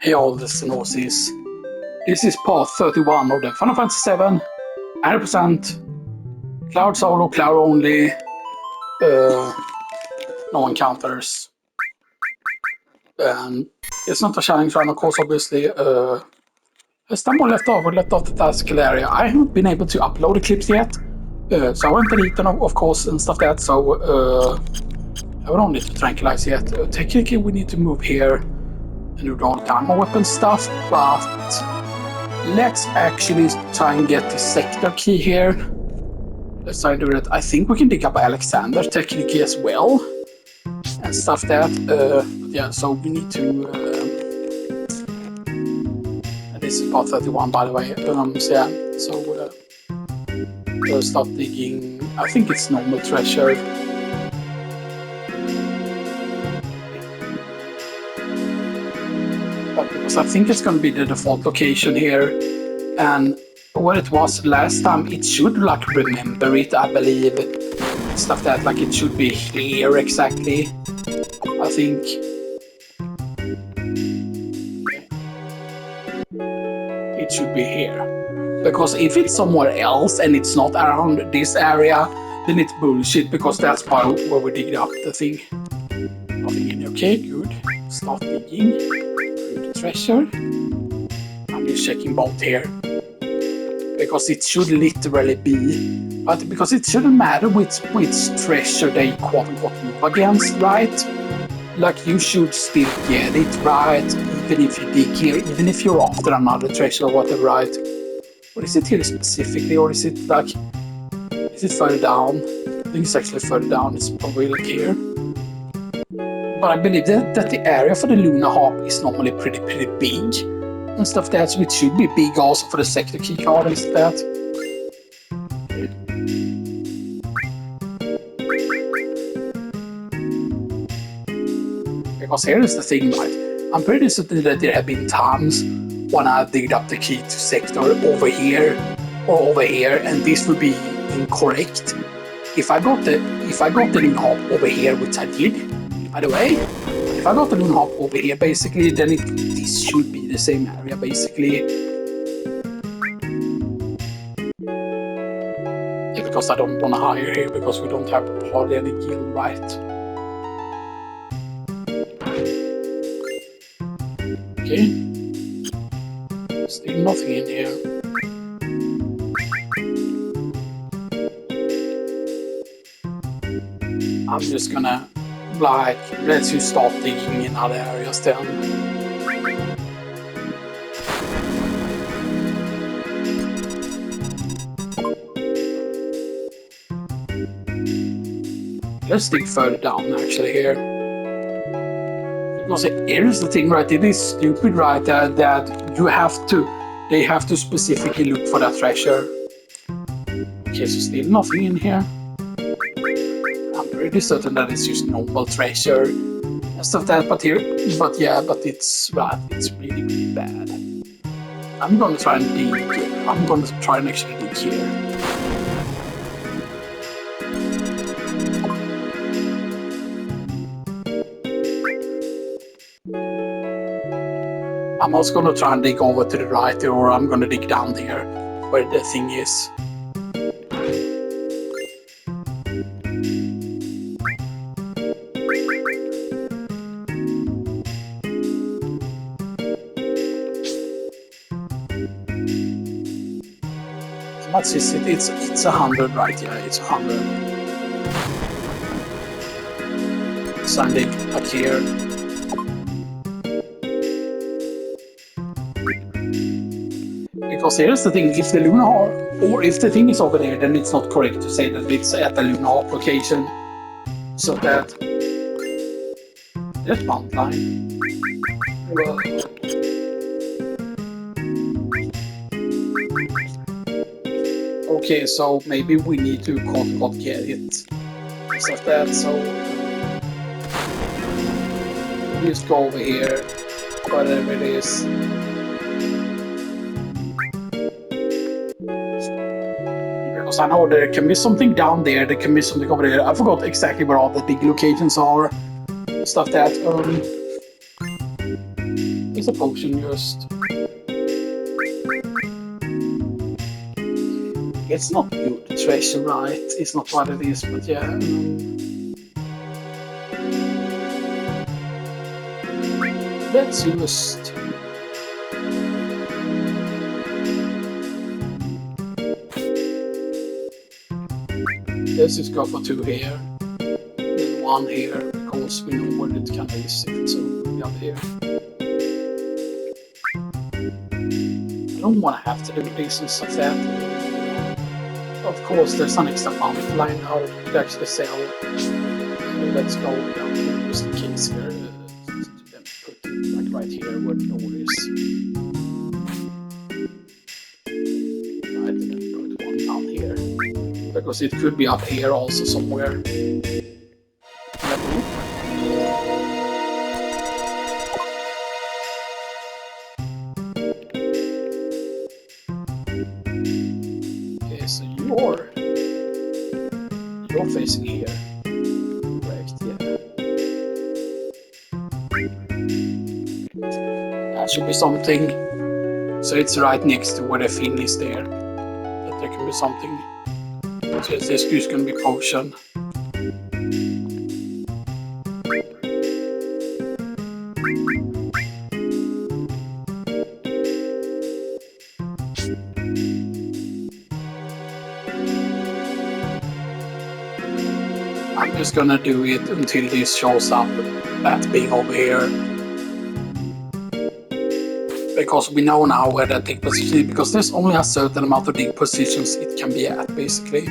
Hey all the Snowsies. This is part 31 of the Final Fantasy VII, 100% Cloud Solo, Cloud only, no encounters. It's not a challenge run, of course, obviously. As someone left off the task area, I haven't been able to upload the clips yet. So I went deleted them, of course, and stuff that, so I don't need to tranquilize yet. Technically, we need to move here and do all the ammo weapon stuff, but let's actually try and get the sector key here. Let's try and do that. I think we can dig up Alexander technically as well and stuff that. Yeah, so we need to. This is part 31, by the way. So yeah, so we'll start digging. I think it's normal treasure. Because I think it's going to be the default location here, and where it was last time, it should like remember it, I believe, stuff that like it should be here exactly. I think it should be here, because if it's somewhere else and it's not around this area, then it's bullshit, because that's part where we dig up the thing. Nothing in. Okay, good. Start digging. Treasure. I'm just checking both here because it should literally be, but because it shouldn't matter which treasure they quote unquote move against, right? Like you should still get it, right? Even if you dig here, even if you're after another treasure or whatever, right? Or is it here specifically, or is it like, is it further down? I think it's actually further down. It's probably like here. But I believe that the area for the Luna Harp is normally pretty big and stuff that, so it should be big also for the sector key card and stuff that. Because here is the thing, right? I'm pretty certain that there have been times when I digged up the key to sector over here or over here, and this would be incorrect. If I got the Luna Harp over here, which I did, by the way, if I got the Luna Harp over here, basically, then this should be the same area, basically. Yeah, because I don't want to hire here, because we don't have hardly any guild, right? Okay. Still nothing in here. I'm just gonna, like, let's just start digging in other areas then. Let's dig further down actually here. Because here's the thing, right? It is stupid, right? That they have to specifically look for that treasure. Okay, so still nothing in here. I'm pretty certain that it's just normal treasure and stuff that, but it's right, it's really bad. I'm gonna try and dig. I'm gonna try and actually dig here. I'm also gonna try and dig over to the right, or I'm gonna dig down there where the thing is. What is it? It's 100, right? Yeah, it's 100. So I'm digging back here. Because here's the thing, if the Luna Harp, or if the thing is over there, then it's not correct to say that it's at the Luna Harp location. So that... There's Mount Line. Well, okay, so maybe we need to quote-unquote get it. Stuff that, so... Just go over here, whatever it is. Because I know there can be something down there, there can be something over there. I forgot exactly where all the big locations are. Stuff that, It's a potion just. It's not good treasure, right? It's not what it is, but yeah. Let's just. Let's just go for 2 here. Then 1 here, because we know where it can be sit, so we got here. I don't want to have to do this and stuff that. Of course, there's an extra bump line how you could actually sell. Let's go down here just in case here. Then put it like right here where the door is. Right, then put 1 down here. Because it could be up here also somewhere. Okay, so you're facing here. Correct, yeah. That should be something. So it's right next to where the fin is there. That there can be something. So it's just gonna be potion. I'm just gonna do it until this shows up that being over here. Because we know now where that dig position is, because there's only a certain amount of dig positions it can be at, basically.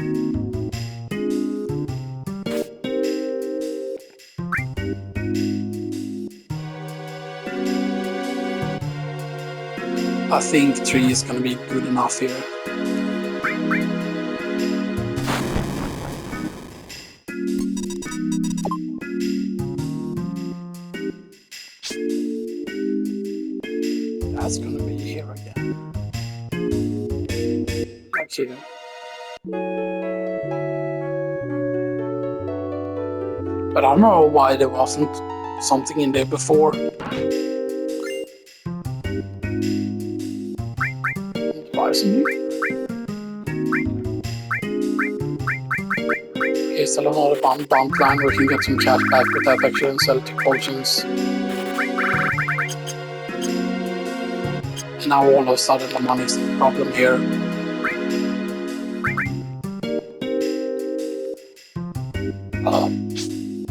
I think 3 is gonna be good enough here. That's gonna be here again. Like here. But I don't know why there wasn't something in there before. Why isn't it? Here's another bump line where we can get some cash back with that actually and sell 2 potions. And now all of a sudden the money's the problem here.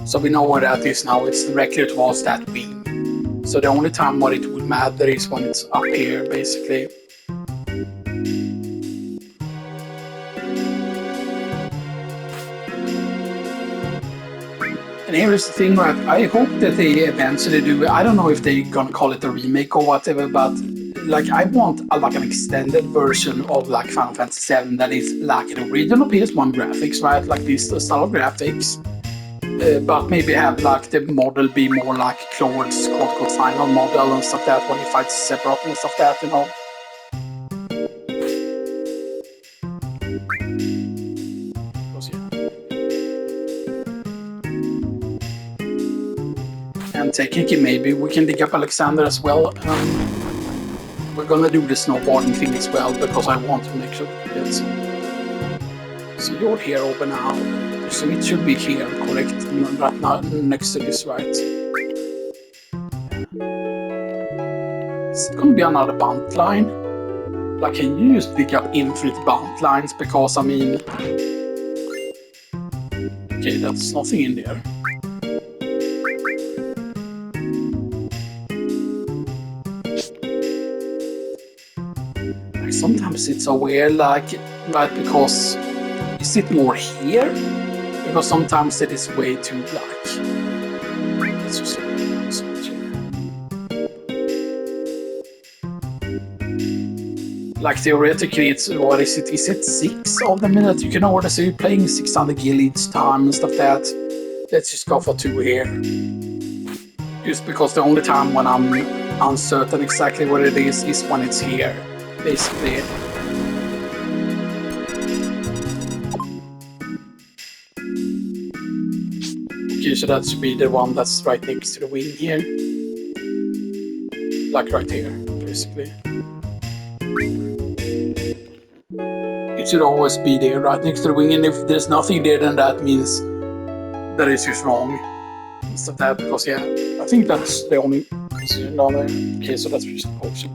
So we know where that is now, it's directly towards that wing. So the only time what it would matter is when it's up here, basically. And here is the thing, right? I hope that they eventually do, I don't know if they're gonna call it a remake or whatever, but like I want like an extended version of like Final Fantasy VII that is like an original PS1 graphics, right? Like this style of graphics. But maybe have like the model be more like Claude's final model and stuff that when he fights Sephiroth and stuff that, you know. And technically maybe we can dig up Alexander as well. We're gonna do the snowboarding thing as well because I want to make sure we get some. So you're here over now. So it should be here, correct? Right now, next to this, right? It's gonna be another bound line. Like, can you just pick up infinite bound lines? Because, I mean... Okay, that's nothing in there. Like, sometimes it's so weird, like, right, because... Is it more here? Because sometimes it is way too black. Let's just switch here. Like theoretically, it's what is it? Is it 6 of them that you can order? So you're playing 600 gil each time and stuff that. Let's just go for 2 here. Just because the only time when I'm uncertain exactly what it is when it's here, basically. Okay, so that should be the one that's right next to the wing here. like right here, basically. It should always be there, right next to the wing, and if there's nothing there, then that means that it's just wrong. Instead of that, because yeah, I think that's the only position down there. Okay, so that's just a potion.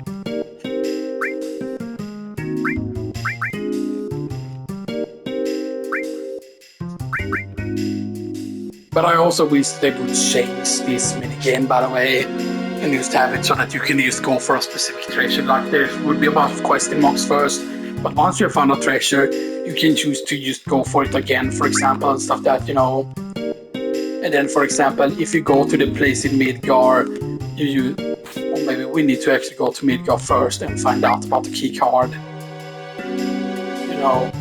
But I also wish they would change this minigame, by the way, and just have it so that you can just go for a specific treasure. Like there would be a bunch of question marks first, but once you found a treasure, you can choose to just go for it again, for example, and stuff that, you know. And then, for example, if you go to the place in Midgar, or maybe we need to actually go to Midgar first and find out about the key card. You know.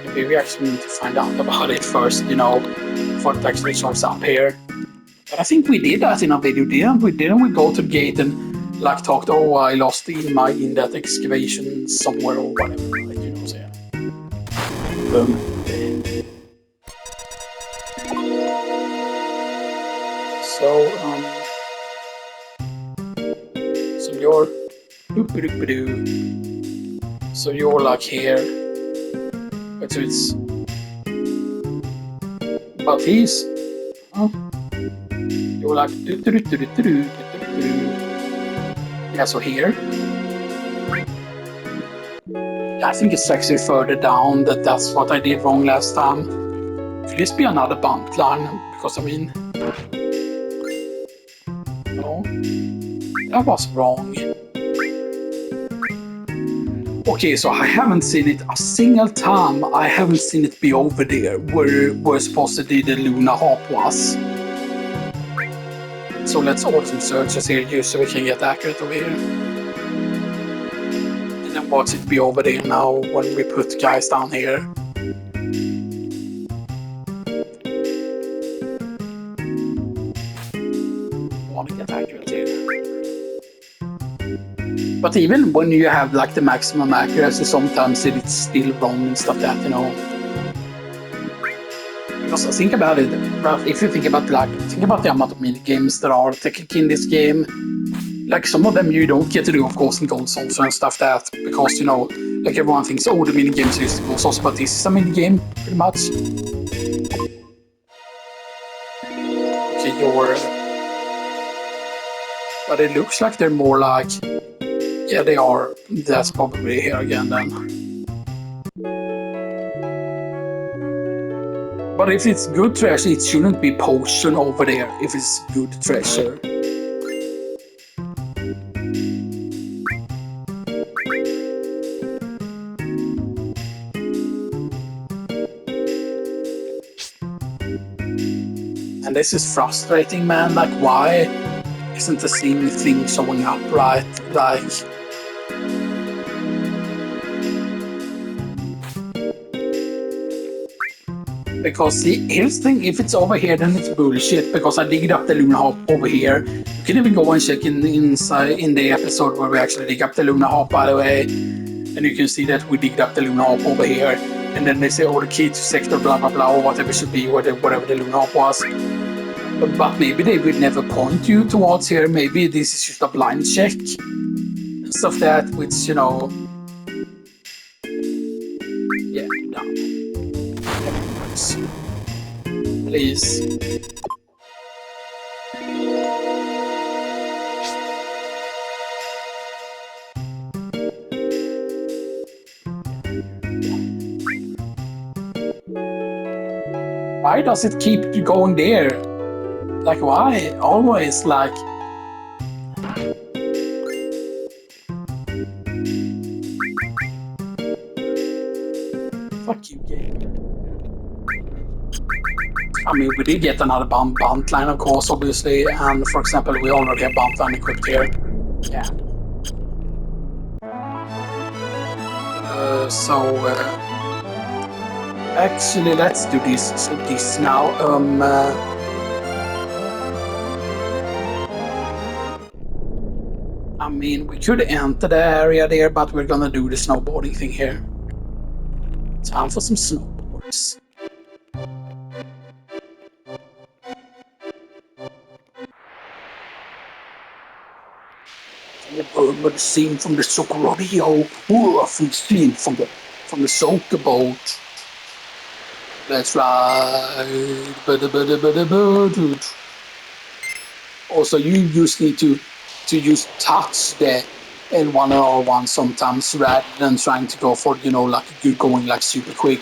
Maybe we actually need to find out about it first, you know, before it actually shows up here. But I think we did that in a video, didn't we? Didn't we go to the gate and like talked, oh, I lost in that excavation somewhere or whatever, like, you know, so yeah. Boom. So you're so you're like here. So it's but he's you're like yeah, so here. I think it's actually further down that's what I did wrong last time. Could this be another bump line? Because I mean, no, that was wrong. Okay, so I haven't seen it a single time. I haven't seen it be over there where supposedly the Luna Hop was. So let's order some searches here just so we can get accurate over here. And then watch it be over there now when we put guys down here. I want to get accurate here. But even when you have like the maximum accuracy, sometimes it's still wrong and stuff that, you know. Because think about it, if you think about the amount of mini games there are technically in this game, like some of them you don't get to do, of course, in gold zones and stuff that, because, you know, like everyone thinks, oh, the mini games are just gold zones, but this is a mini game, pretty much. Okay, but it looks like they're more like, yeah, they are. That's probably here again then. But if it's good treasure, it shouldn't be potion over there if it's good treasure. And this is frustrating, man. Like, why isn't the same thing showing up, right? Like, because see, here's the thing, if it's over here, then it's bullshit, because I digged up the Luna Hop over here. You can even go and check inside in the episode where we actually dig up the Luna Hop, by the way. And you can see that we digged up the Luna Hop over here. And then they say, oh, the key to sector, blah, blah, blah, or whatever it should be, whatever the Luna Hop was. But maybe they would never point you towards here. Maybe this is just a blind check. Stuff that, which, you know... Yeah, no. Please. Why does it keep going there? Like, why? Always, like... Fuck you, game. I mean, we did get another bump line, of course, obviously, and for example, we already have bump line equipped here. Yeah. Actually, let's do this now. I mean, we could enter the area there, but we're gonna do the snowboarding thing here. Time for some snowboards. Remember the scene from the soccer rodeo? From the scene from the soccer boat. Let's ride. Also, you just need to use touch the L1 or R1 sometimes rather than trying to go for, like you're going like super quick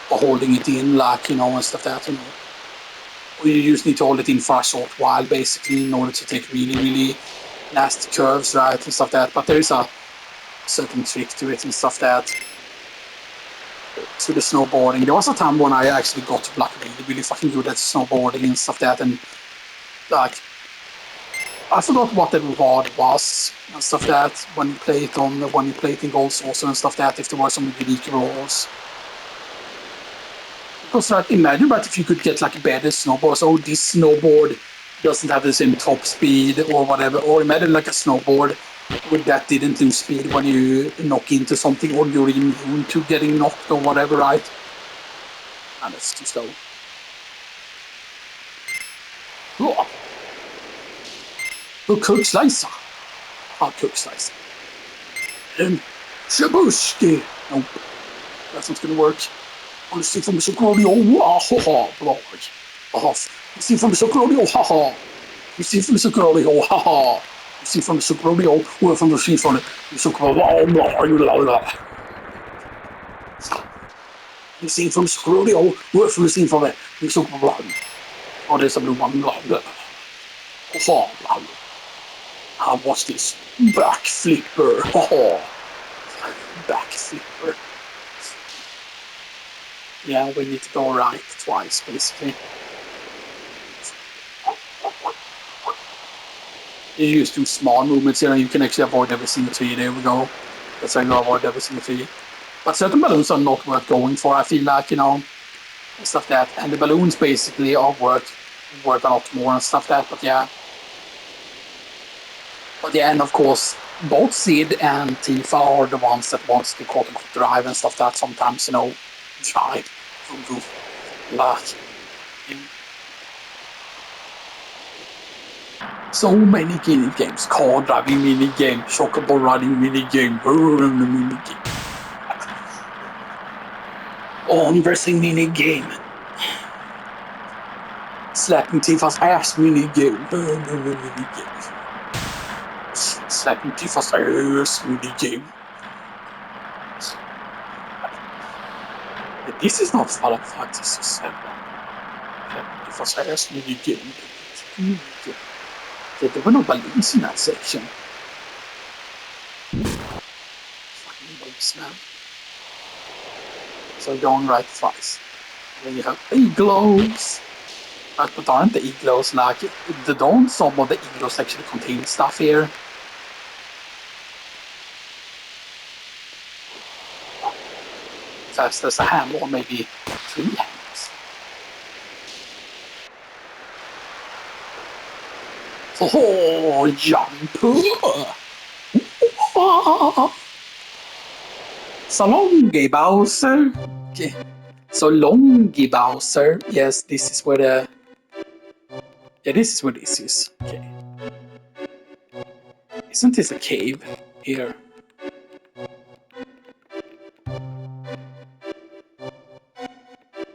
or holding it in like, and stuff that, Or you just need to hold it in for a short while basically in order to take really, really nasty curves, right, and stuff that. But there is a certain trick to it and stuff that. To the snowboarding. There was a time when I actually got like really, really fucking good at snowboarding and stuff that, and like I forgot what the reward was and stuff that when you play it in gold saucer and stuff that if there were some unique rewards. Because like imagine that if you could get like better snowboards, oh this snowboard doesn't have the same top speed or whatever, or imagine like a snowboard with that didn't lose speed when you knock into something or you're immune to getting knocked or whatever, right? And it's too slow. Oh, the cook slicer. I'll cook slicer. Shabushki. Nope, that's not gonna work. On see from the Socrodio, ha ha, blog. Off. You see from the Socrodio, ha ha. You see from the Socrodio, ha ha. You see from the Socrodio, or from the sea from the Socrodio, blah. You see from the Socrodio, or from the sea from the Socrodio. Oh, there's a blue one, blah. Ha ha, what's this? Back flipper, ha ha. Back flipper. Yeah, we need to go right twice, basically. You just do small movements here, and you can actually avoid every single tree. There we go. That's how you avoid every single tree. But certain balloons are not worth going for, I feel like, stuff that. And the balloons basically are worth a lot more and stuff that, but yeah. But yeah, and of course, both Sid and Tifa are the ones that wants to quote-unquote drive and stuff that sometimes, drive from like so many mini games, car driving mini game, chocobo riding mini game, mini game, arm wrestling mini game, slapping Tifa's ass mini game, mini game, slapping Tifa's ass mini game. This is not Final Fantasy 7. Tifa's ass mini game. There were no balloons in that section. Fucking balloons, man. So going right twice. Then you have igloos. Right, but aren't the igloos like don't some of the igloos actually contain stuff here? So there's a ham or maybe 3 hams. Oh, jump! So longy Bowser. Okay. So longy Bowser. Yes, this is where the. Yeah, this is where this is. Okay. Isn't this a cave here?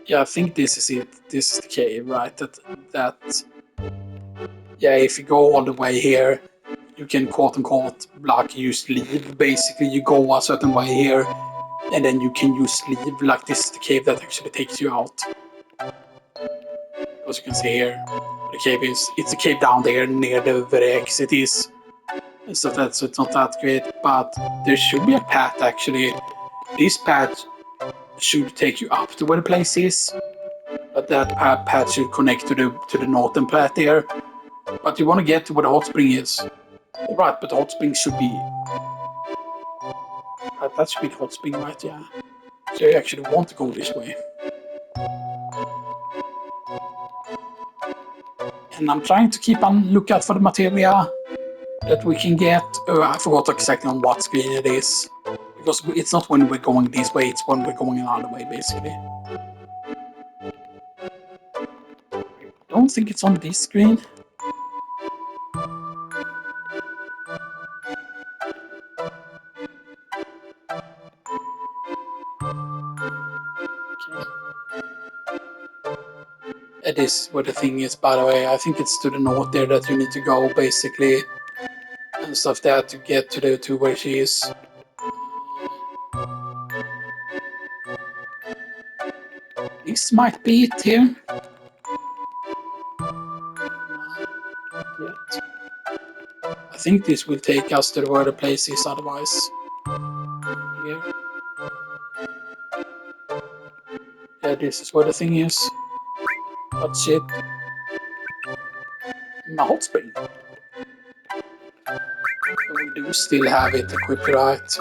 Yeah, I think this is it. This is the cave, right? That. Yeah, if you go all the way here, you can quote-unquote like use leave. Basically, you go a certain way here, and then you can use leave. Like this is the cave that actually takes you out. As you can see here, the cave it's a cave down there near where the exit is. So it's not that great, but there should be a path actually. This path should take you up to where the place is, but that path should connect to the northern path there. But you want to get to where the hot spring is. Right, but the hot spring should be. That should be the hot spring, right? Yeah. So you actually want to go this way. And I'm trying to keep on lookout for the materia that we can get. I forgot exactly on what screen it is. Because it's not when we're going this way, it's when we're going another way, basically. I don't think it's on this screen. this is where the thing is, by the way. I think it's to the north there that you need to go, basically. And stuff there to get to where she is. This might be it here. Not yet. I think this will take us to where the place is otherwise. Here. Yeah, this is where the thing is. But shit. My hot spring. We do still have it equipped, right?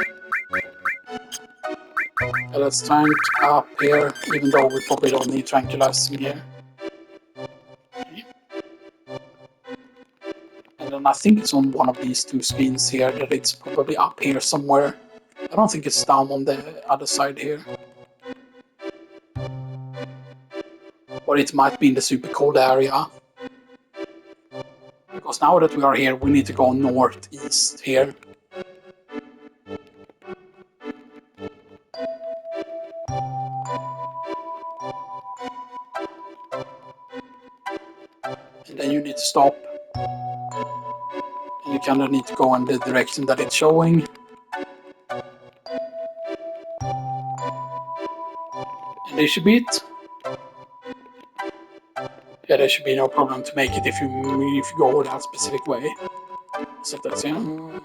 Yeah, let's tank up here, even though we probably don't need tranquilizing here. Okay. And then I think it's on one of these two screens here that it's probably up here somewhere. I don't think it's down on the other side here. Or it might be in the super cold area. Because now that we are here, we need to go northeast here. And then you need to stop. And you kind of need to go in the direction that it's showing. And there should be it. Yeah, there should be no problem to make it if you go that specific way. So that's it. And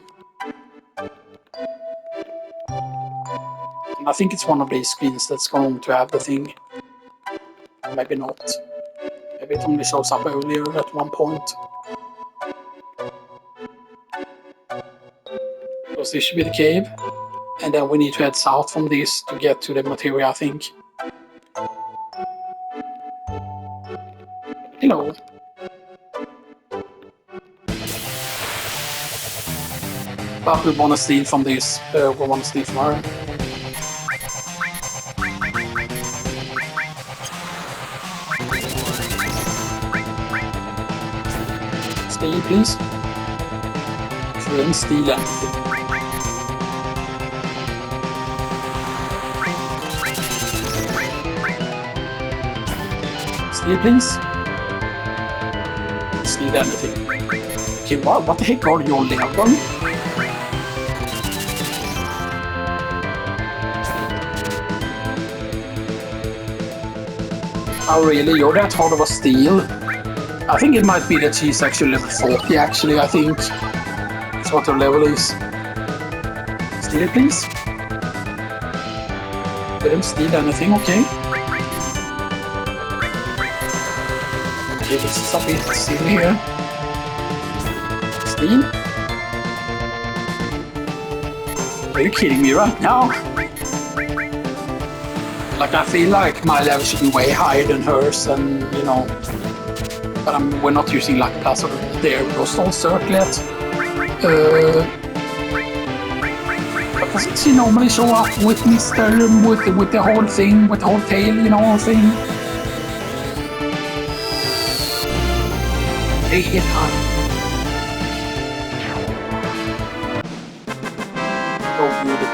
I think it's one of these screens that's going to have the thing. Maybe not. Maybe it only shows up earlier at one point. Because this should be the cave. And then we need to head south from this to get to the material, I think. Hello. But we want to steal from this. We want to steal from her. Steal, please. Couldn't steal anything. Steal, please. Steal anything. Okay, what the heck are your level? Oh really, you're that hard of a steal? I think it might be that she's actually level 40 actually, I think. That's what her level is. Steal it please. Didn't steal anything, okay. Okay, this is a bit steal here. Steal? Are you kidding me right now? Like, I feel like my level should be way higher than hers, and you know, but we're not using Luck Plus over there because don't circle it. But doesn't she normally show up with Mr. with the whole thing, with the whole tail, you know, thing? Hey, hit her. Oh, beautiful.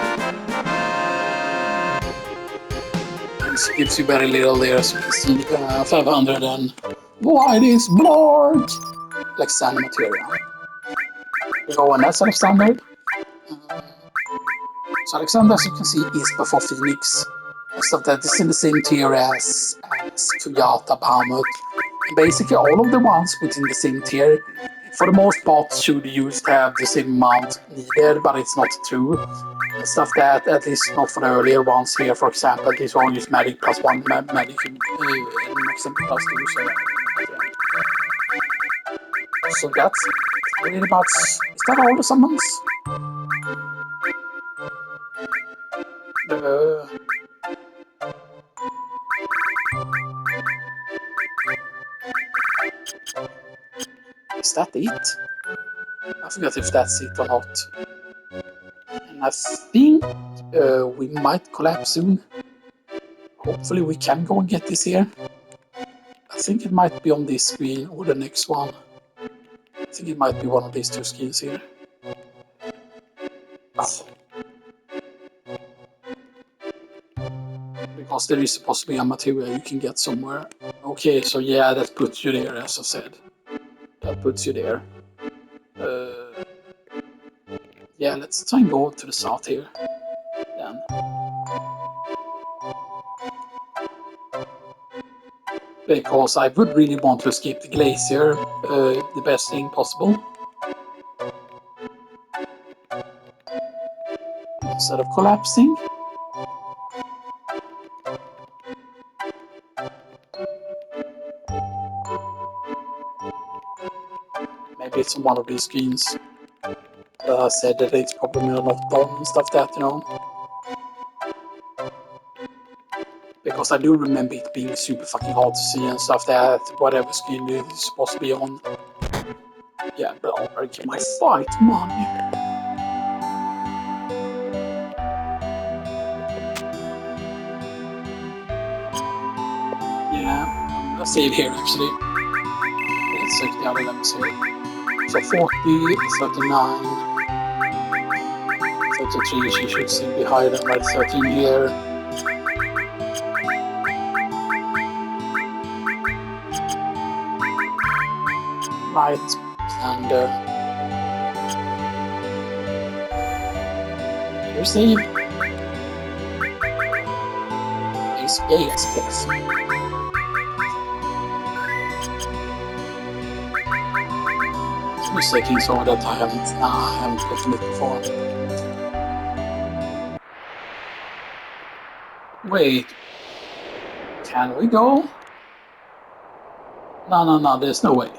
It gives you very little there, so you can see 500 and why this blurred like sand material. We go on that side of standard. So Alexander, as you can see, is before Phoenix. Stuff that is in the same tier as Fuyata, Bahamut. And basically all of the ones within the same tier, for the most part, should use to have the same amount needed, but it's not true. Stuff that, at least not for the earlier ones here, for example, these all use magic plus 1, magic and simple plus 2, so yeah. So that's really about, is that all the summons? Is that it? I forgot if that's it or not. And I think we might collapse soon. Hopefully we can go and get this here. I think it might be on this screen or the next one. I think it might be one of these two screens here. Oh. Because there is supposed to be a material you can get somewhere. Oh, Okay, so yeah, that puts you there, as I said. That puts you there. Yeah, let's try and go to the south here, then. Because I would really want to escape the glacier, the best thing possible. Instead of collapsing. Maybe it's on one of these screens. I said that it's probably not on and stuff that, you know. Because I do remember it being super fucking hard to see and stuff that, whatever screen it is supposed to be on. Yeah, but I'll better get my fight money. Yeah, I'll save here actually. Let's check the other levels here. So 40, 39, 33, she should still be higher than right 13 here. Right, and here save. These gates, please. Mistaking so that I haven't gotten it before. Wait, can we go? No, there's no way.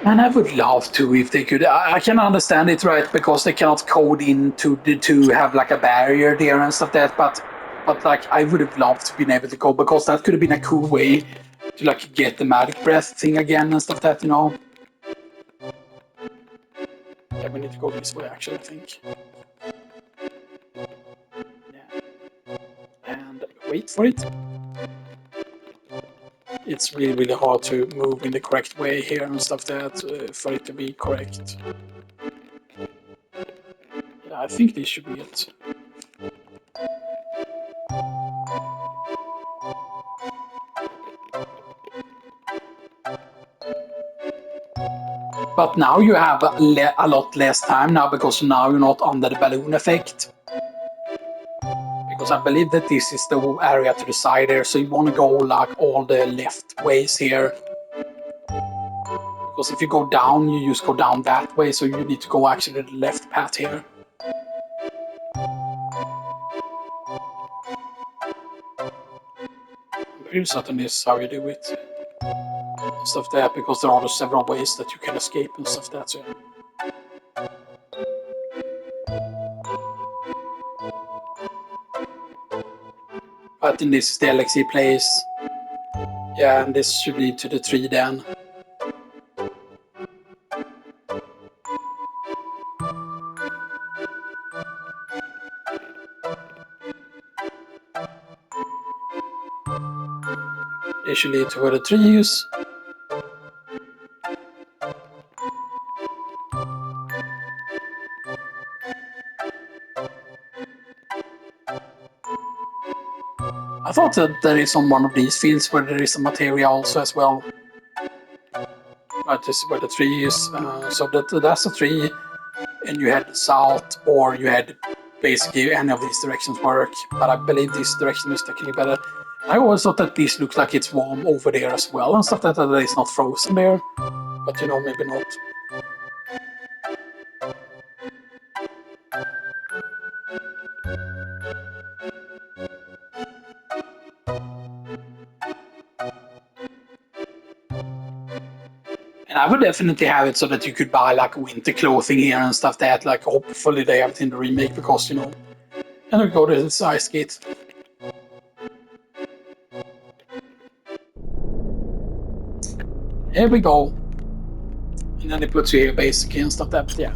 And I would love to if they could. I can understand it, right? Because they cannot code in to have like a barrier there and stuff like that. But like I would have loved to been able to go because that could have been a cool way to like get the magic breath thing again and stuff like that, you know. Yeah, we need to go this way actually, I think. Yeah. And wait for it. It's really hard to move in the correct way here and stuff that for it to be correct. Yeah, I think this should be it. But now you have a lot less time now because now you're not under the balloon effect. Because I believe that this is the area to the side there, so you want to go like all the left ways here. Because if you go down, you just go down that way, so you need to go actually the left path here. I'm pretty certain this is how you do it. Stuff there, because there are several ways that you can escape and stuff that, so yeah. But in this is the LXE place. Yeah, and this should lead to the tree then. It should lead to where the tree is. I thought that there is on one of these fields where there is a materia also as well. But this is where the tree is. So that's a tree, and you head south, or you head basically any of these directions work. But I believe this direction is technically better. I always thought that this looks like it's warm over there as well and stuff that it's not frozen there. But you know, maybe not. And I would definitely have it so that you could buy like winter clothing here and stuff that like hopefully they have it in the remake because you know. And we go to this ice skate. Here we go. And then it puts you here basically and stuff that, but yeah.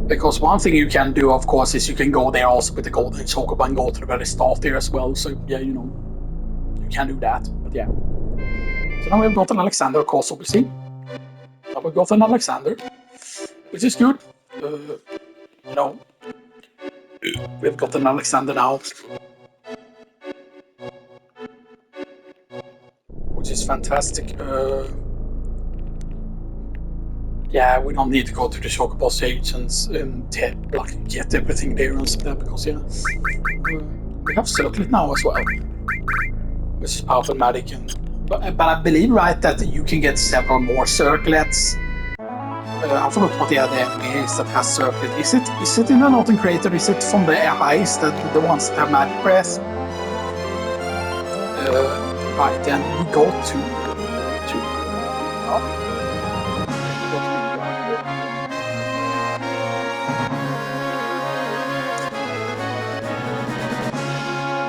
Because one thing you can do, of course, is you can go there also with the golden chocobo and go to the very start there as well. So yeah, you know, you can do that. But yeah. So now we've got an Alexander, of course, obviously. Now we've got an Alexander. which is good. You know, we've got an Alexander now, which is fantastic. Yeah, we don't need to go to the Chocobo stage and get everything there and stuff because yeah, we have Circlet now as well, which is powerful magic. But I believe right that you can get several more Circlets. I forgot what the other enemy is that has Circlet. Is it in the Northern Crater? Is it from the eyes that the ones that have magic breath? Right, then we go to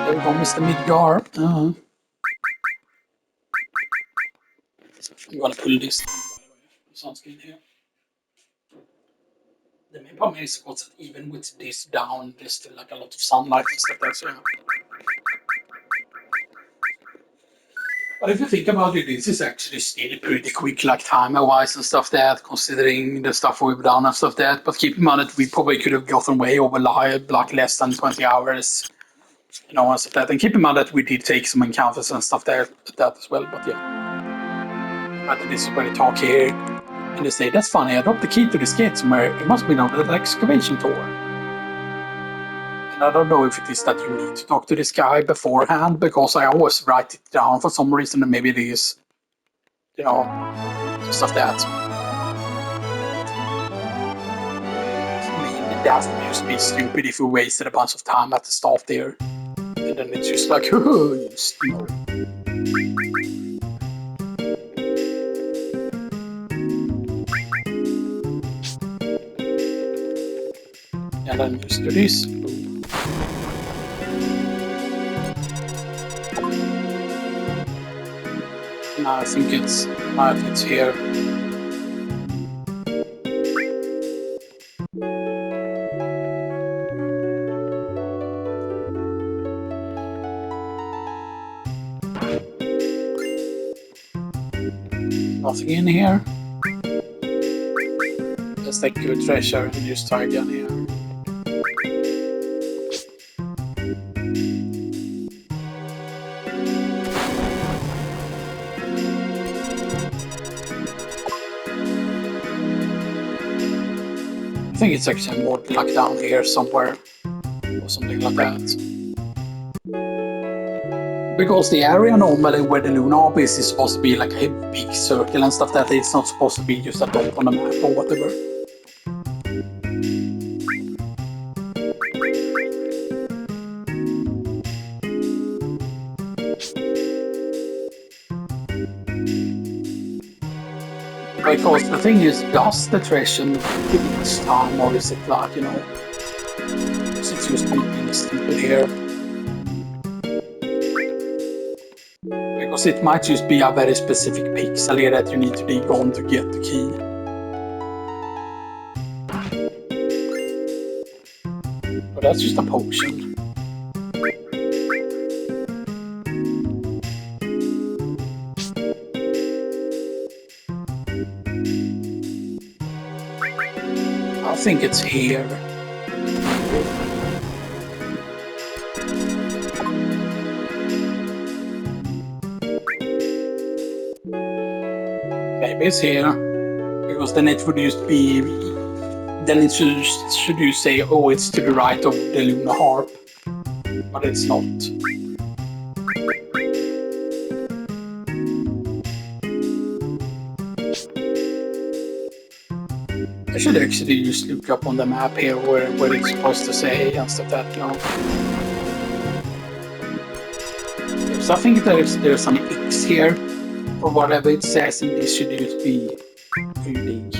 there we go, Mr. Midgar. I'm gonna pull this sunscreen here. The main problem is that even with this down, there's still like a lot of sunlight and stuff there, so yeah. But if you think about it, this is actually still pretty quick, like timer-wise and stuff that, considering the stuff we've done and stuff that. But keep in mind that we probably could have gotten way over like less than 20 hours, you know, and stuff that. And keep in mind that we did take some encounters and stuff there that as well. But yeah, but this is where they talk here, and they say, "That's funny. I dropped the key to this gate somewhere. It must be on the excavation tour." I don't know if it is that you need to talk to this guy beforehand, because I always write it down for some reason, and maybe it is, you know, stuff that. Maybe that would just be stupid if we wasted a bunch of time at the start there. And then it's just like, you know. And then just do this. No, I think it's here. Nothing in here. Just like good treasure and just try again here. I think it's actually more like down here somewhere or something like that. Because the area normally where the Luna Orb is supposed to be like a big circle and stuff that it's not supposed to be just a dot on the map or whatever. Because the thing is, does the treasure give each time, or is it like, you know, is it just being stupid here? Because it might just be a very specific pixel here that you need to dig on to get the key. But that's just a potion. I think it's here. Maybe it's here. Because then it would just be... Then it should you say, oh, it's to the right of the Luna Harp. But it's not. I should actually just look up on the map here where it's supposed to say and stuff that, you know. So I think there's some X here, or whatever it says, and this should just be unique.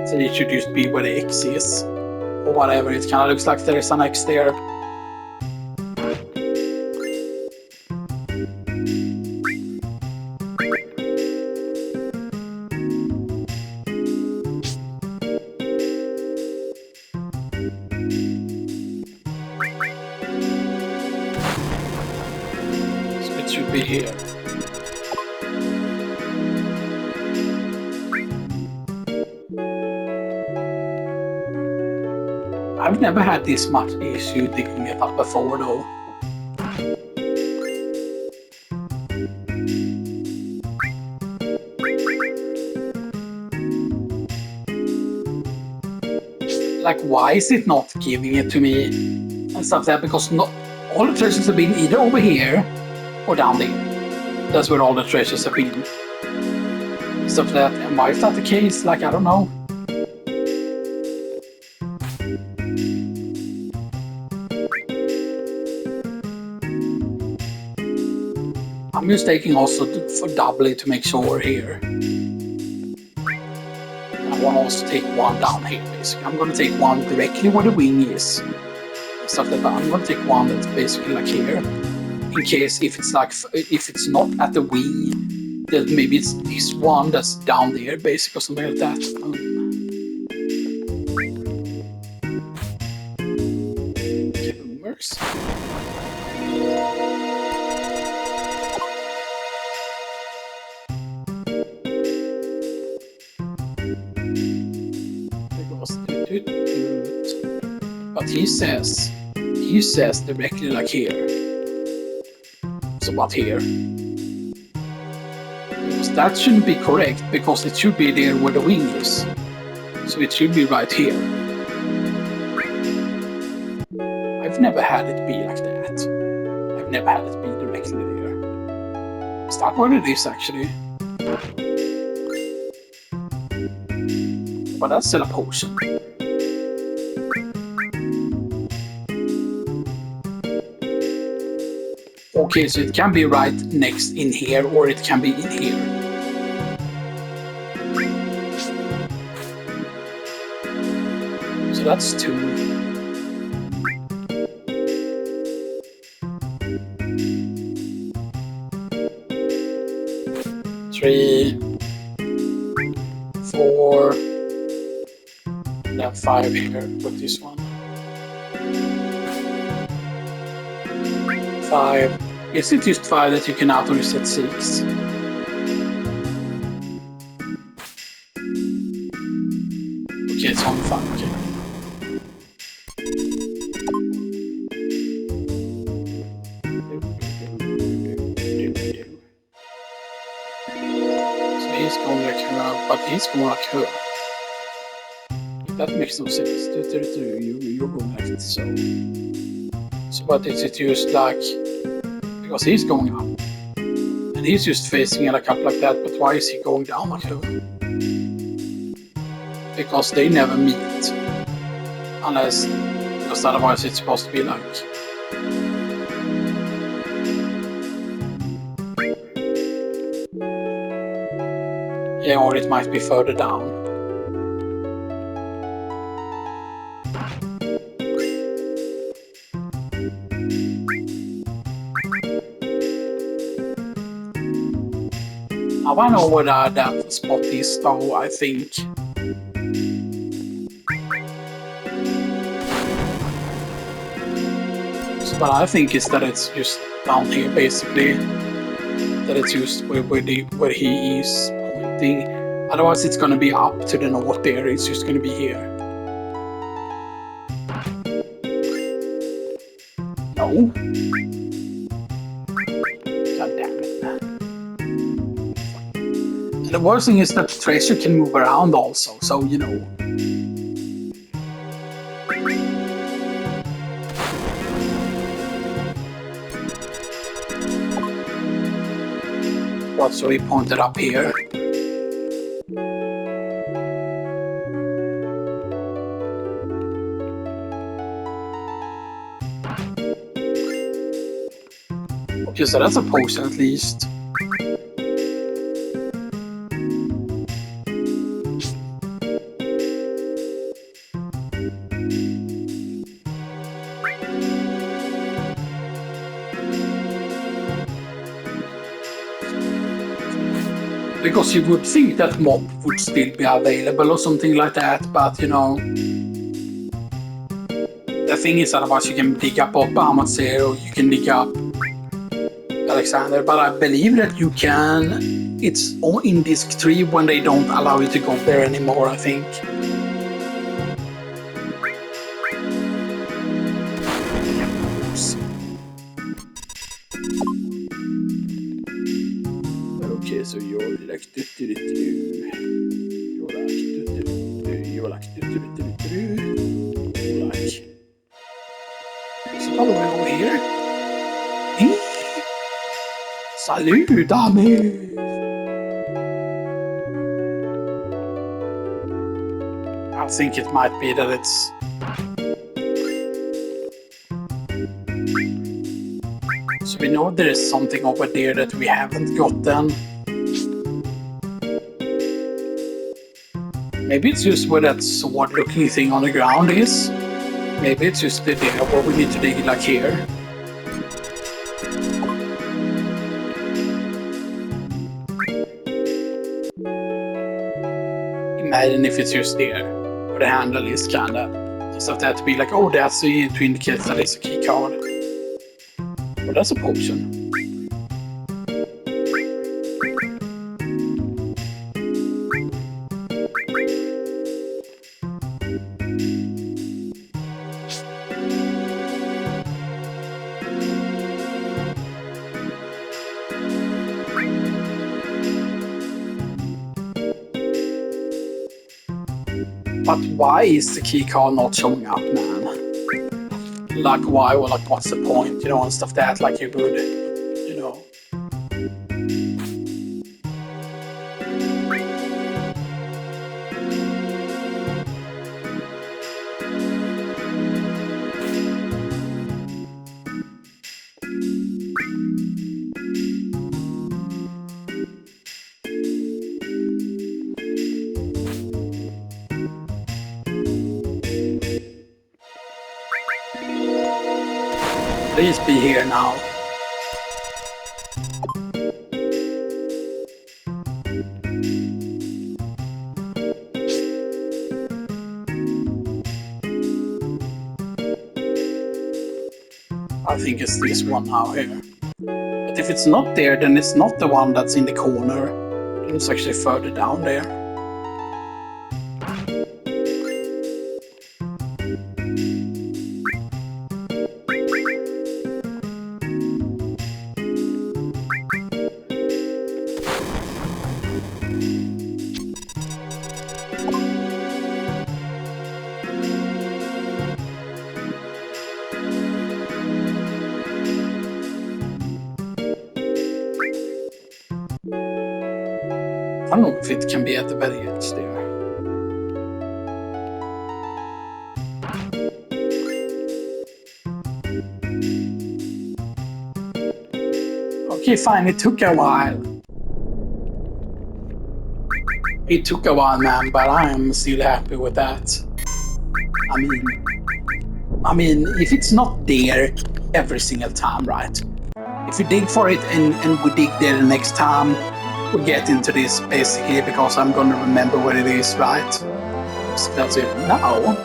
So it should just be where the X is, or whatever. It kind of looks like there is an X there. Should be here. I've never had this much issue digging it up before though. Like, why is it not giving it to me and stuff like that? Because not all the treasures have been either over here or down there. That's where all the treasures have been. Stuff like that. And why is that the case? Like, I don't know. I'm just taking also for doubly to make sure here. I want to also take one down here basically. I'm going to take one directly where the wing is. Stuff like that. I'm going to take one that's basically like here. In case if it's like, if it's not at the wing, then maybe it's this one that's down there basically or something like that. Boomers. But he says directly like here. So what here? Because that shouldn't be correct, because it should be there where the wing is. So it should be right here. I've never had it be like that. I've never had it be directly there. Is that what it is actually? But that's still a potion. Okay, so it can be right next in here, or it can be in here. So that's 2. 3, 4, then 5 here with this one. 5. Is it just 5 that you can auto reset 6? Okay, it's on 5. Okay. So he's going like her, but he's going like her. That makes no sense. You're going like this, so. So what is it used like? Because he's going up. And he's just facing it like up like that, but why is he going down like that? Because they never meet. Unless, because otherwise it's supposed to be like. Yeah, or it might be further down. Now I know where that spot is though, I think. So what I think is that it's just down here basically. That it's just where he is pointing. Otherwise it's gonna be up to the north there, it's just gonna be here. No. God damn it. And the worst thing is that the treasure can move around also, so you know. What, so he pointed up here. Okay, so that's a potion at least. Because you would think that mob would still be available or something like that, but you know. The thing is, otherwise you can dig up Bahamut or you can dig up Alexander, but I believe that you can. It's all in disc 3 when they don't allow you to go there anymore, I think. box. Okay, so you're like you're like so follow me over here. Salut, dames! I think it might be that it's... So we know there is something over there that we haven't gotten. Maybe it's just where that sword-looking thing on the ground is. Maybe it's just the there where we need to dig like here. Imagine if it's just there, where the handle is kinda. So that to be like, oh, that's to indicate that it's a key card. Well, that's a potion. But why is the key card not showing up, man? Like why, or like what's the point, you know, and stuff that, like you would, you know. Please be here now. I think it's this one now here. But if it's not there, then it's not the one that's in the corner. It's actually further down there. I don't know if it can be at the very edge there. Okay, fine, it took a while. It took a while, man, but I am still happy with that. I mean, if it's not there every single time, right? If we dig for it and we dig there the next time, we get into this basically because I'm gonna remember what it is, right? So that's it. Now,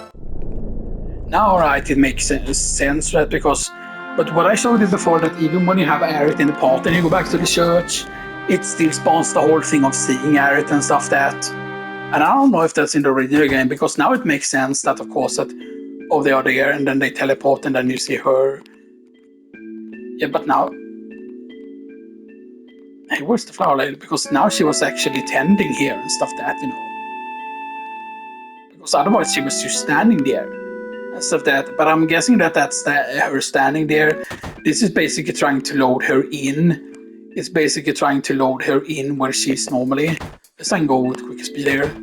right, it makes sense, right? Because, but what I showed you before, that even when you have Aerith in the pot and you go back to the church, it still spawns the whole thing of seeing Aerith and stuff that. And I don't know if that's in the original game, because now it makes sense that, of course, that, oh, they are there and then they teleport and then you see her. Yeah, but now, hey, where's the flower lady? Because now she was actually tending here and stuff that, you know. Because otherwise she was just standing there and stuff that. But I'm guessing that that's her standing there. This is basically trying to load her in. It's basically trying to load her in where she's normally. Let's try and go with quick speed here.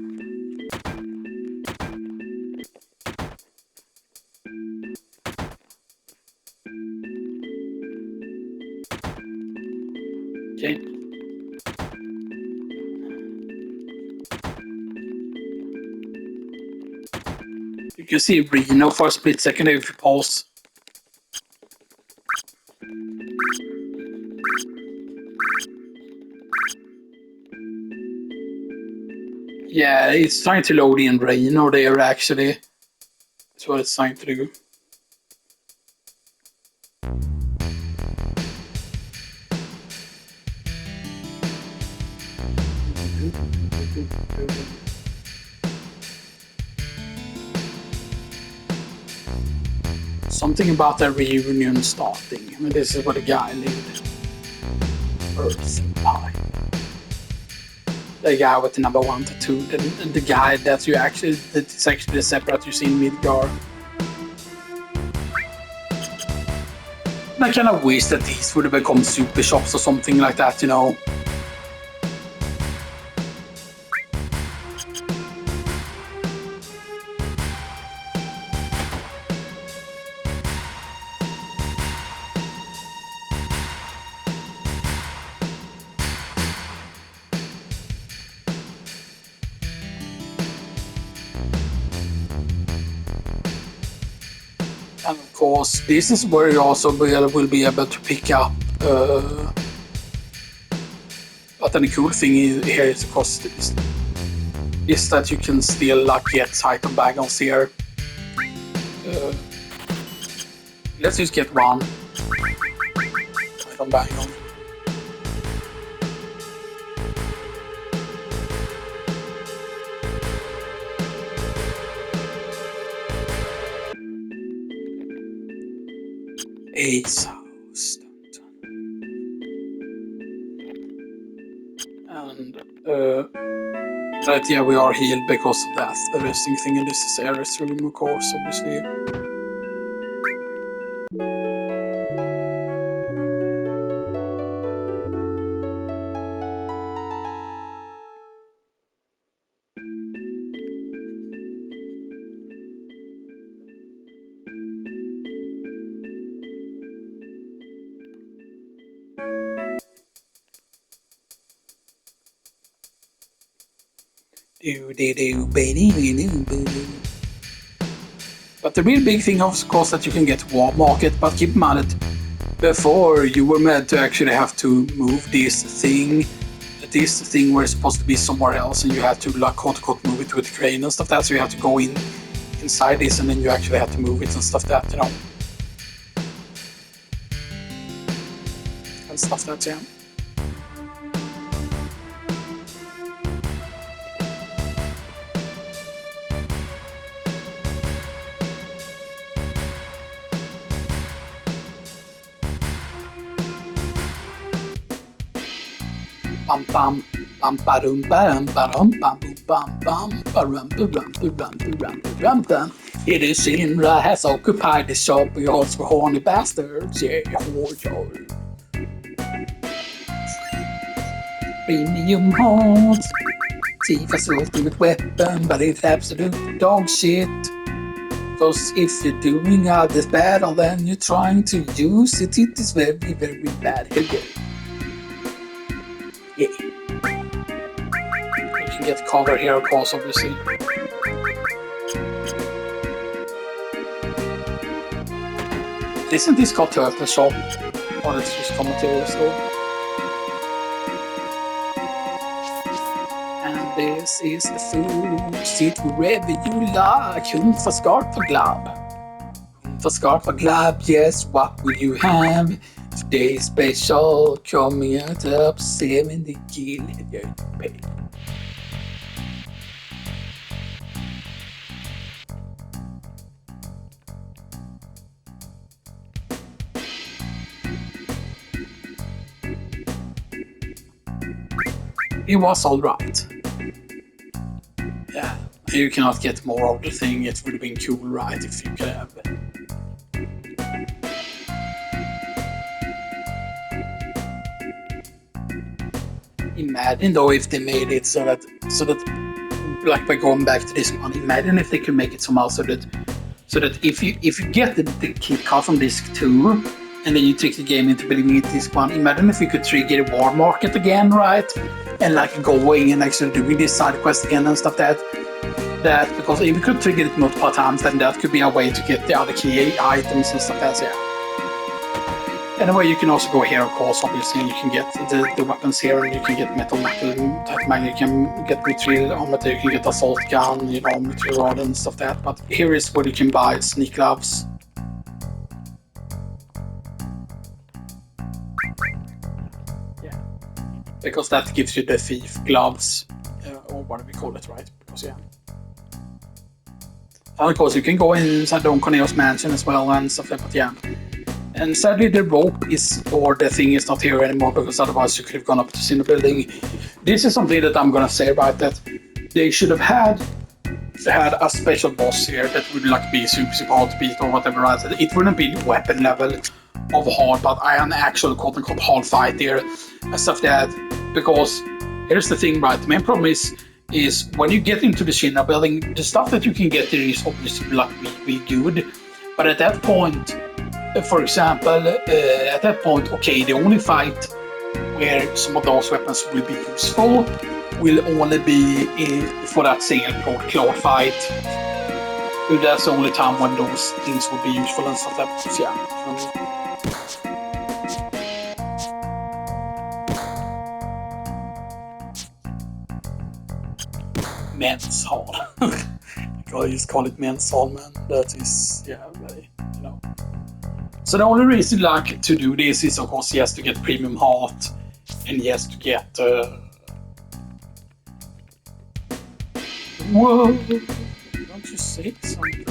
Okay. You can see Reno for a split second if you pause. Yeah, it's trying to load in Reno there actually. That's what it's trying to do. Something about the reunion starting. I mean, this is where the guy lived. Earth Pie. The guy with the number 1 tattoo. The guy that it's actually the separate you see in Midgar. And I kind of wish that these would have become super shops or something like that, you know. And of course, this is where you also will be able to pick up. But then the cool thing here is, of course, is that you can still like get item bagons here. Let's just get one item bagon. Ace house. And right, yeah, we are healed because of that. The resting thing in this is Ares room, of course, obviously. But the real big thing, of course, that you can get Warm Market, but keep in mind that before you were meant to actually have to move this thing was supposed to be somewhere else, and you had to like quote move it with the crane and stuff that, so you have to go inside this, and then you actually have to move it and stuff that, you know. And stuff that, yeah. Bum bum bum ba-dum ba-dum ba-dum bum bum bum ba-rum ba-rum ba-rum ba-rum ba-rum bum. It is Shinra has occupied the shop yards for horny bastards. Yeah, horror. Premium horns. Tifa's ultimate weapon, but it's absolute dog shit. Because if you're doing all this battle, then you're trying to use it. It is very, very bad. Here you go. Yeah. You can get cover here, of course, obviously. Isn't this called Turtle Shop? Or it's just commentary store? And this is the food. Sit wherever you like. Hund för skarp för glabb. Hund för skarp för glabb, yes, what will you have? Today special, coming out up 70 kill. It was alright. Yeah, you cannot get more of the thing. It would have been cool, right, if you could have. Imagine though if they made it so that like by going back to this one, imagine if they could make it somehow so that if you get the key card from disc 2 and then you take the game into building it disc 1, imagine if we could trigger the War Market again, right? And like going and actually doing this side quest again and stuff that because if we could trigger it multiple times, then that could be a way to get the other key items and stuff that's yeah. Anyway, you can also go here, of course, obviously, and you can get the weapons here, and you can get metal type mag, you can get mithril armor, you can get assault gun, you know, mithril rod and stuff that. But here is where you can buy sneak gloves. Yeah, because that gives you the thief gloves, or what do we call it, right? Because yeah, And of course, you can go inside Don Corneo's mansion as well and stuff like that, yeah. And sadly, the rope or the thing is not here anymore, because otherwise you could have gone up to Cinder Building. This is something that I'm gonna say, right, that they should have had a special boss here that would like be super hard to beat or whatever, right? It wouldn't be weapon level of hard, but an actual quote-unquote hard fight there and stuff like that. Because here's the thing, right? The main problem is when you get into the Cinder Building, the stuff that you can get there is obviously like really good. But at that point, for example, okay, the only fight where some of those weapons will be useful will only be for that single cloud fight. That's the only time when those things will be useful and stuff like that. So, yeah. Men's hall. I just call it men's hall, man. That is, yeah, very, you know. So the only reason you like to do this is, of course, yes, to get premium heart, and yes, to get. Whoa! Don't you say something?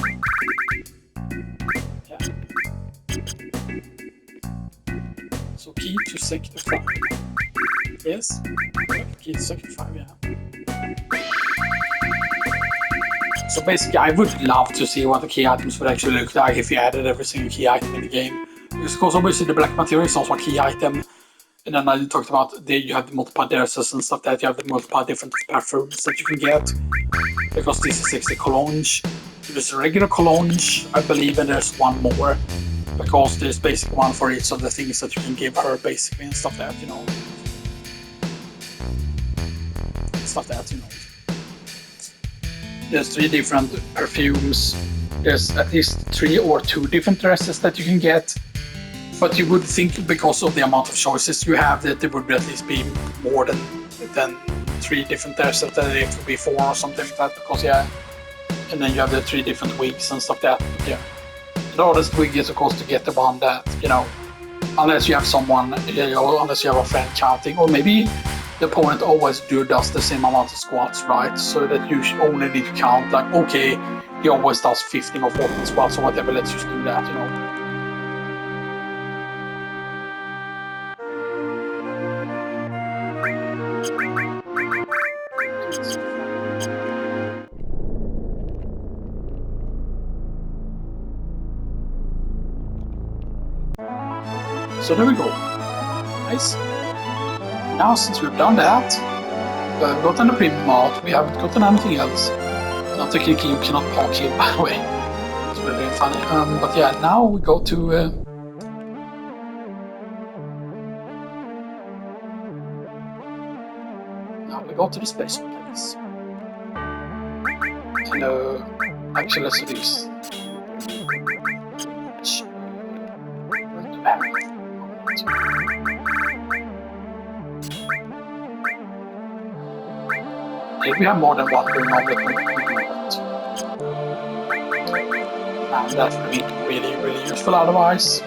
Yeah. So key to sector 5. Yes. Key to sector 5. Yeah. So basically, I would love to see what the key items would actually look like if you added every single key item in the game. Because obviously the black material is also a key item. And then I talked about you have the multiple dresses and stuff that you have the multiple different perfumes that you can get. Because this is 60 cologne. There's a regular cologne, I believe, and there's one more. Because there's basically one for each of the things that you can give her, basically, and stuff that, you know. Stuff that, you know. There's 3 different perfumes. There's at least 3 or 2 different dresses that you can get. But you would think, because of the amount of choices you have, that there would at least be more than 3 different dresses, that it would be 4 or something like that. Because yeah, and then you have the 3 different wigs and stuff like that. But, yeah, the hardest wig is of course to get the one that, you know, unless you have someone, you know, unless you have a friend counting, or maybe the opponent always does the same amount of squats, right? So that you only need to count, like, okay, he always does 15 or 14 squats or whatever, let's just do that, you know. So there we go. Nice. Now since we've done that, we've gotten the premium art, we haven't gotten anything else. Now technically you cannot park here, by the way. It's really funny. But yeah, now we go to... now we go to the special place. And actually let's do this. If we have more than one room on the we do not. And that would be really, really useful otherwise.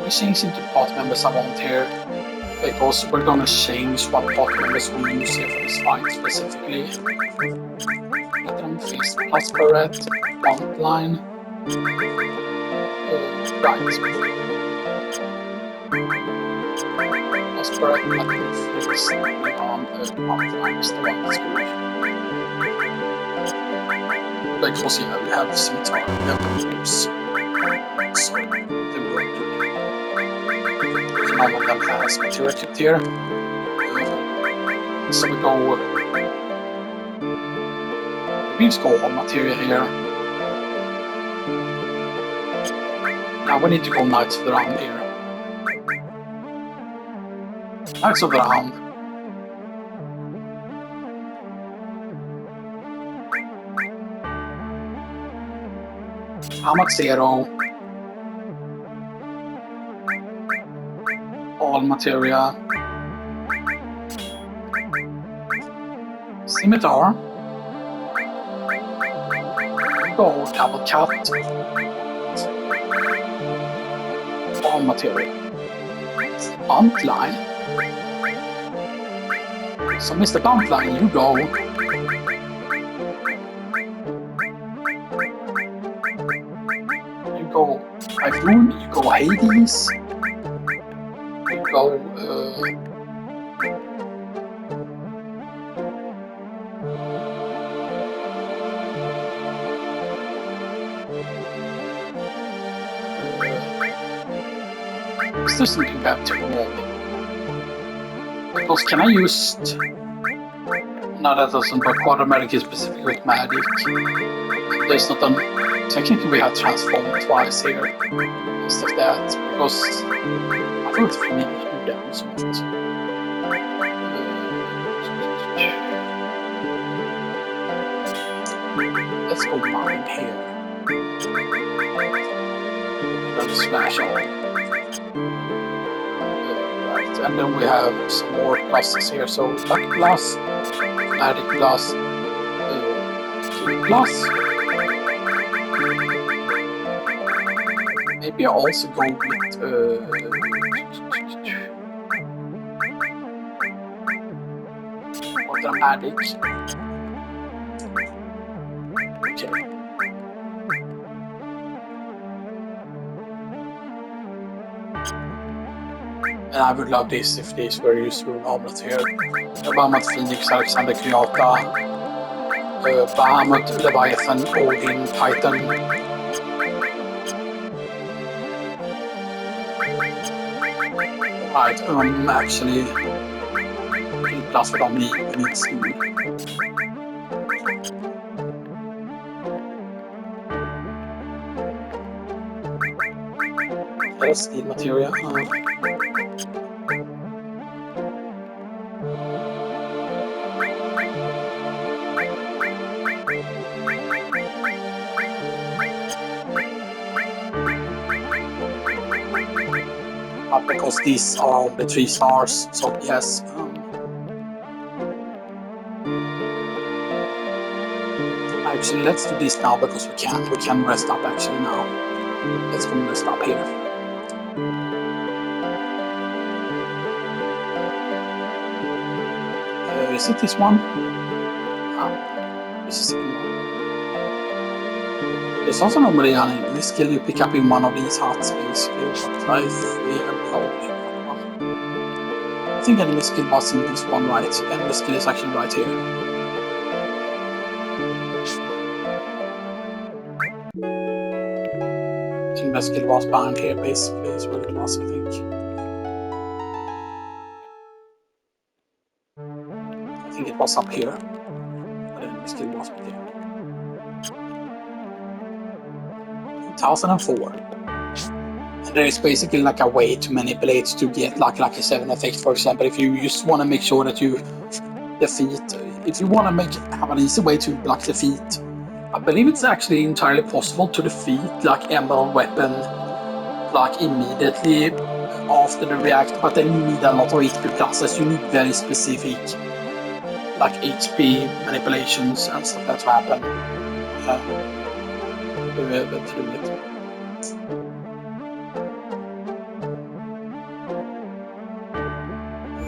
We change into part members I want here, because we're gonna change what part members we use here for this fight specifically. Veteran face plus barrette, front line. Right. Plus barrette, veteran face, on front line is the one that's good. Because yeah, we have scimitar, we have the moves. So they work. None of them has material kit here. So we go... we just go on material here. Now we need to go Knights of the Round here. Knights of the Round. How much 0? materia. Scimitar. Go double cut. All material. Buntline. So Mr. Buntline, you go. You go Typhoon, you go Hades. You go is there something back to all? Because can I use... No, that doesn't work. Automatic is specific with magic. There's not an... Technically we have transformed twice here. Instead of that. Because I thought if we need to do that so much. Let's go mine here. Let's smash all. And then we have some more pluses here. So luck plus, magic plus, plus. Maybe I also go with water magic. Okay. And I would love this if these were used for Bahamut here. Bahamut, Phoenix, Alexander, Kryata, Bahamut, Leviathan, Odin, Titan. Right, actually plus för dem i min stil. Här är stil materia. Because these are the 3 stars, so yes. Actually, let's do this now because we can rest up actually now. Let's go rest up here. Is it this one? This is the one. There's also normally an enemy skill you pick up in one of these huts basically. I think enemy skill was in this one, right? Enemy skill is actually right here. Enemy skill was behind here basically, is what it was, I think. I think it was up here. But enemy skill was up here. 2004. And there is basically like a way to manipulate to get like a 7 effect, for example. If you just want to make sure that you defeat, if you want to have an easy way to block defeat, I believe it's actually entirely possible to defeat like Emerald Weapon like immediately after the react, but then you need a lot of HP pluses. You need very specific like HP manipulations and stuff that happen.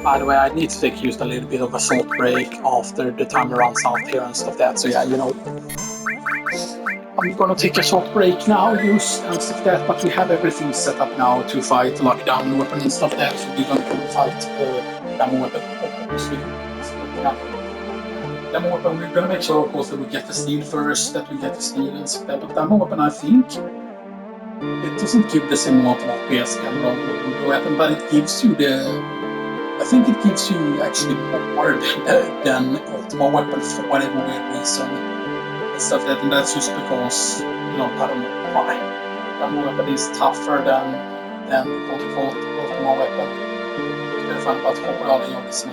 By the way, I need to take just a little bit of a short break after the timer runs out here and stuff that. So yeah, you know, I'm gonna take a short break now, use and stuff that. But we have everything set up now to fight lockdown weapon and stuff that. So we're gonna fight demo weapon, obviously. Demo weapon, we're gonna make sure, of course, that we get the steel first. That we get the steel and stuff that. But demo weapon, I think it doesn't give the same amount of FPS and weapon, but it gives you the. I think it gives you actually more than Ultimate Weapon for whatever weird reason and stuff that, and that's just because, you know, I don't know why. Ultimate Weapon is tougher than quote-unquote Ultimate Weapon. It's very fun, but hopefully all of you listen.